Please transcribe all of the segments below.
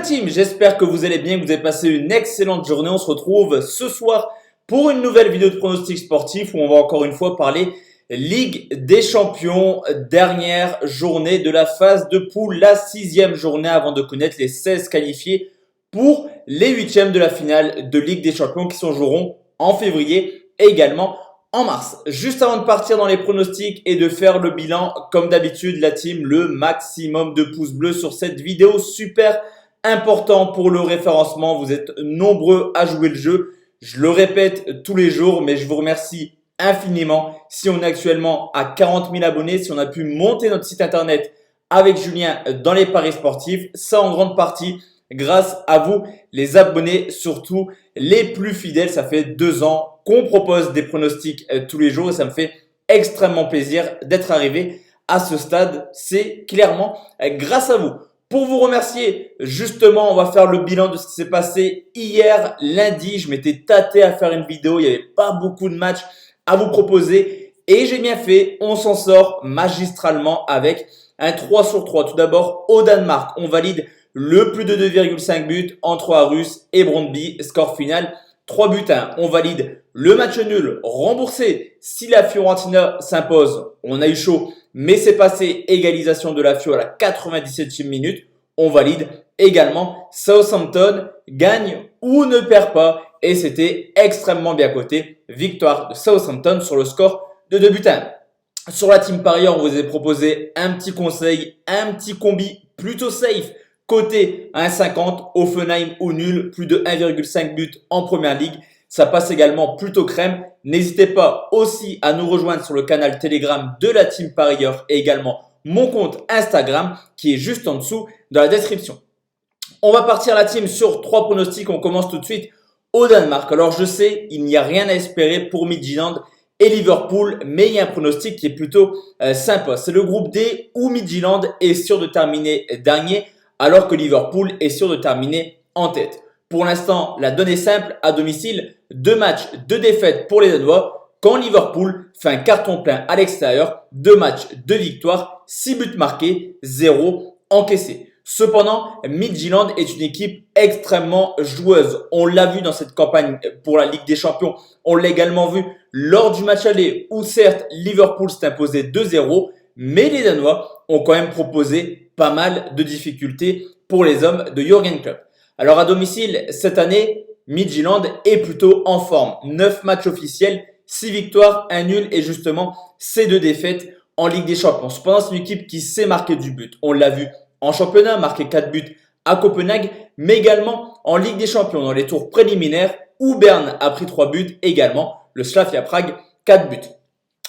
team, j'espère que vous allez bien, que vous avez passé une excellente journée. On se retrouve ce soir pour une nouvelle vidéo de pronostic sportif où on va encore une fois parler Ligue des Champions, dernière journée de la phase de poule, la 6e journée avant de connaître les 16 qualifiés pour les 8e de la finale de Ligue des Champions qui se joueront en février et également en mars. Juste avant de partir dans les pronostics et de faire le bilan, comme d'habitude, la team, le maximum de pouces bleus sur cette vidéo. Super important pour le référencement. Vous êtes nombreux à jouer le jeu. Je le répète tous les jours, mais je vous remercie infiniment. Si on est actuellement à 40 000 abonnés, si on a pu monter notre site internet avec Julien dans les paris sportifs, ça en grande partie grâce à vous, les abonnés, surtout les plus fidèles. Ça fait 2 ans qu'on propose des pronostics tous les jours et ça me fait extrêmement plaisir d'être arrivé à ce stade. C'est clairement grâce à vous. Pour vous remercier, justement, on va faire le bilan de ce qui s'est passé hier lundi. Je m'étais tâté à faire une vidéo, il n'y avait pas beaucoup de matchs à vous proposer et j'ai bien fait. On s'en sort magistralement avec un 3 sur 3. Tout d'abord, au Danemark, on valide le plus de 2,5 buts entre Aarhus et Brøndby. Score final 3 buts 1. On valide le match nul remboursé si la Fiorentina s'impose. On a eu chaud, mais c'est passé. Égalisation de la Fio à la 97e minute. On valide également. Southampton gagne ou ne perd pas. Et c'était extrêmement bien coté. Victoire de Southampton sur le score de 2 buts 1. Sur la team parieur, on vous a proposé un petit conseil, un petit combi plutôt safe. Côté 1,50, Offenheim ou nul, plus de 1,5 buts en première ligue. Ça passe également plutôt crème. N'hésitez pas aussi à nous rejoindre sur le canal Telegram de la team parieur et également mon compte Instagram qui est juste en dessous dans la description. On va partir la team sur 3 pronostics. On commence tout de suite au Danemark. Alors je sais, il n'y a rien à espérer pour Midtjylland et Liverpool, mais il y a un pronostic qui est plutôt sympa. C'est le groupe D où Midtjylland est sûr de terminer dernier, alors que Liverpool est sûr de terminer en tête. Pour l'instant, la donne est simple. À domicile, 2 matchs, 2 défaites pour les Danois. Quand Liverpool fait un carton plein à l'extérieur, 2 matchs, 2 victoires, 6 buts marqués, 0 encaissés. Cependant, Midtjylland est une équipe extrêmement joueuse. On l'a vu dans cette campagne pour la Ligue des Champions. On l'a également vu lors du match aller où certes Liverpool s'est imposé 2-0, mais les Danois ont quand même proposé pas mal de difficultés pour les hommes de Jürgen Klopp. Alors à domicile, cette année, Midtjylland est plutôt en forme. 9 matchs officiels, 6 victoires, 1 nul et justement ces 2 défaites en Ligue des Champions. Cependant, c'est une équipe qui sait marquer du but. On l'a vu en championnat, marqué 4 buts à Copenhague, mais également en Ligue des Champions dans les tours préliminaires où Berne a pris 3 buts, également le Slavia Prague 4 buts.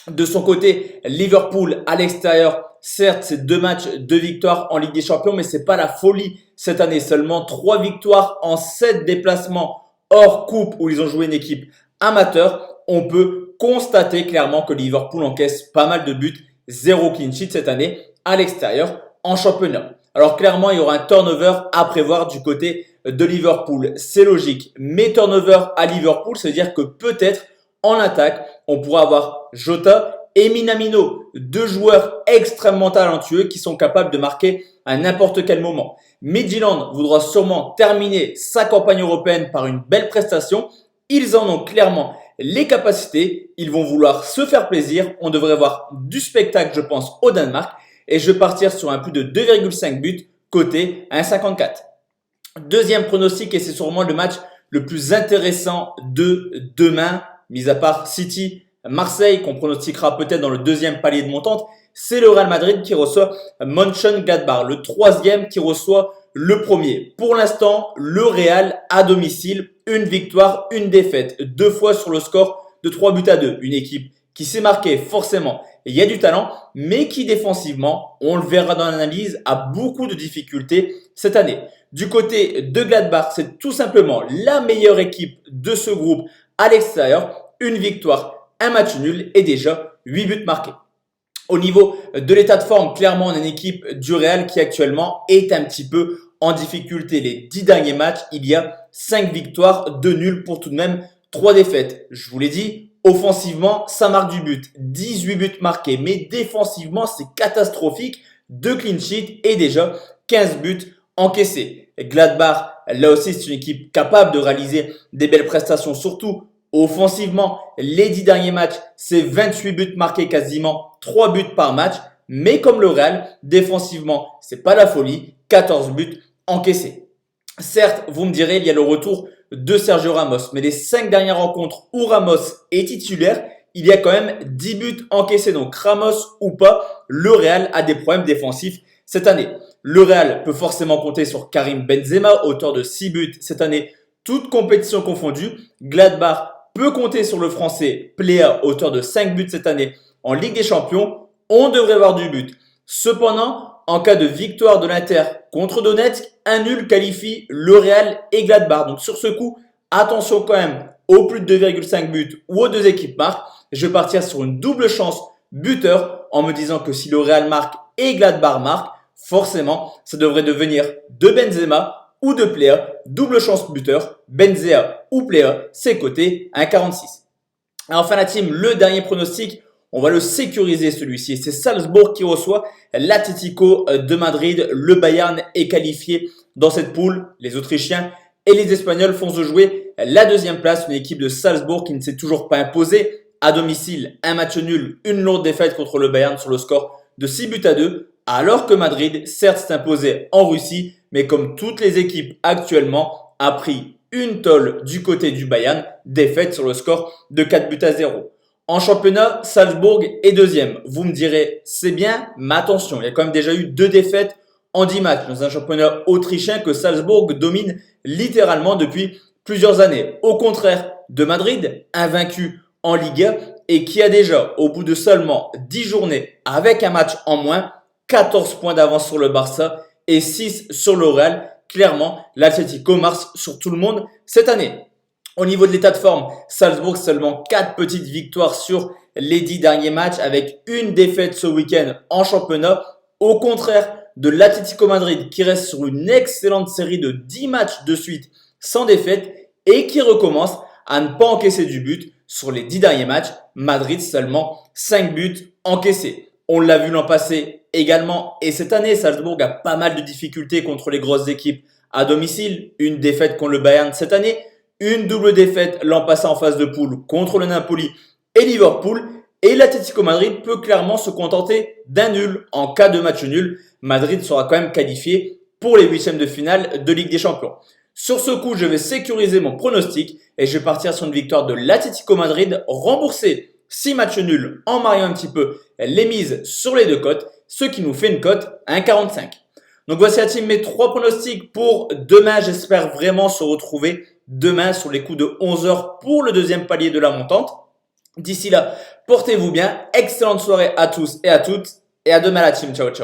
De son côté, Liverpool à l'extérieur, certes c'est 2 matchs, 2 victoires en Ligue des Champions, mais c'est pas la folie cette année. Seulement 3 victoires en 7 déplacements hors coupe où ils ont joué une équipe amateur. On peut constater clairement que Liverpool encaisse pas mal de buts, 0 clean sheet cette année à l'extérieur en championnat. Alors clairement, il y aura un turnover à prévoir du côté de Liverpool. C'est logique. Mais turnover à Liverpool, ça veut dire que peut-être en attaque, on pourra avoir Jota et Minamino, 2 joueurs extrêmement talentueux qui sont capables de marquer à n'importe quel moment. Midtjylland voudra sûrement terminer sa campagne européenne par une belle prestation. Ils en ont clairement les capacités. Ils vont vouloir se faire plaisir. On devrait voir du spectacle, je pense, au Danemark. Et je vais partir sur un plus de 2,5 buts côté 1,54. Deuxième pronostic, et c'est sûrement le match le plus intéressant de demain, mis à part City, Marseille, qu'on pronostiquera peut-être dans le 2e palier de montante, c'est le Real Madrid qui reçoit Mönchengladbach, le 3e qui reçoit le 1er. Pour l'instant, le Real à domicile, une victoire, une défaite, 2 fois sur le score de 3 buts à 2. Une équipe qui s'est marquée forcément. Il y a du talent, mais qui défensivement, on le verra dans l'analyse, a beaucoup de difficultés cette année. Du côté de Gladbach, c'est tout simplement la meilleure équipe de ce groupe à l'extérieur. Une victoire, un match nul et déjà 8 buts marqués. Au niveau de l'état de forme, clairement, on a une équipe du Real qui actuellement est un petit peu en difficulté. Les 10 derniers matchs, il y a 5 victoires, 2 nuls pour tout de même 3 défaites. Je vous l'ai dit, offensivement, ça marque du but. 18 buts marqués, mais défensivement, c'est catastrophique. 2 clean sheets et déjà 15 buts encaissés. Gladbach, là aussi, c'est une équipe capable de réaliser des belles prestations, surtout offensivement. Les 10 derniers matchs, c'est 28 buts marqués, quasiment 3 buts par match. Mais comme le Real, défensivement, c'est pas la folie, 14 buts encaissés. Certes, vous me direz, il y a le retour de Sergio Ramos, mais les 5 dernières rencontres où Ramos est titulaire, il y a quand même 10 buts encaissés. Donc Ramos ou pas, le Real a des problèmes défensifs cette année. Le Real peut forcément compter sur Karim Benzema, auteur de 6 buts cette année, toutes compétitions confondues. Gladbach peut compter sur le français Plea, auteur de 5 buts cette année en Ligue des Champions. On devrait avoir du but. Cependant, en cas de victoire de l'Inter contre Donetsk, un nul qualifie le Real et Gladbach. Donc sur ce coup, attention quand même aux plus de 2,5 buts ou aux deux équipes marquent. Je vais partir sur une double chance buteur en me disant que si le Real marque et Gladbach marque, forcément, ça devrait devenir de Benzema ou de Plea. Double chance buteur, Benzema ou Plea, c'est coté 1,46. Alors enfin la team, le dernier pronostic, on va le sécuriser celui-ci. C'est Salzbourg qui reçoit l'Atlético de Madrid. Le Bayern est qualifié dans cette poule. Les Autrichiens et les Espagnols font se jouer la deuxième place. Une équipe de Salzbourg qui ne s'est toujours pas imposée. À domicile, un match nul, une lourde défaite contre le Bayern sur le score de 6-2. Alors que Madrid, certes, s'est imposé en Russie, mais comme toutes les équipes actuellement, a pris une tôle du côté du Bayern. Défaite sur le score de 4-0. En championnat, Salzbourg est deuxième. Vous me direz, c'est bien, mais attention, il y a quand même déjà eu 2 défaites en 10 matchs dans un championnat autrichien que Salzbourg domine littéralement depuis plusieurs années. Au contraire de Madrid, invaincu en Ligue 1 et qui a déjà, au bout de seulement 10 journées, avec un match en moins, 14 points d'avance sur le Barça et 6 sur le Real. Clairement, l'Atlético marche sur tout le monde cette année. Au niveau de l'état de forme, Salzbourg seulement 4 petites victoires sur les 10 derniers matchs avec une défaite ce week-end en championnat. Au contraire de l'Atlético Madrid qui reste sur une excellente série de 10 matchs de suite sans défaite et qui recommence à ne pas encaisser du but sur les 10 derniers matchs. Madrid seulement 5 buts encaissés. On l'a vu l'an passé également et cette année, Salzbourg a pas mal de difficultés contre les grosses équipes à domicile. Une défaite contre le Bayern cette année. Une double défaite l'an passé en phase de poule contre le Napoli et Liverpool. Et l'Atlético Madrid peut clairement se contenter d'un nul. En cas de match nul, Madrid sera quand même qualifié pour les huitièmes de finale de Ligue des Champions. Sur ce coup, je vais sécuriser mon pronostic et je vais partir sur une victoire de l'Atlético Madrid, rembourser 6 matchs nuls en mariant un petit peu les mises sur les deux cotes, ce qui nous fait une cote 1,45. Donc voici la team, mes 3 pronostics pour demain. J'espère vraiment se retrouver demain sur les coups de 11h pour le deuxième palier de la montante. D'ici là, portez-vous bien. Excellente soirée à tous et à toutes. Et à demain la team. Ciao, ciao.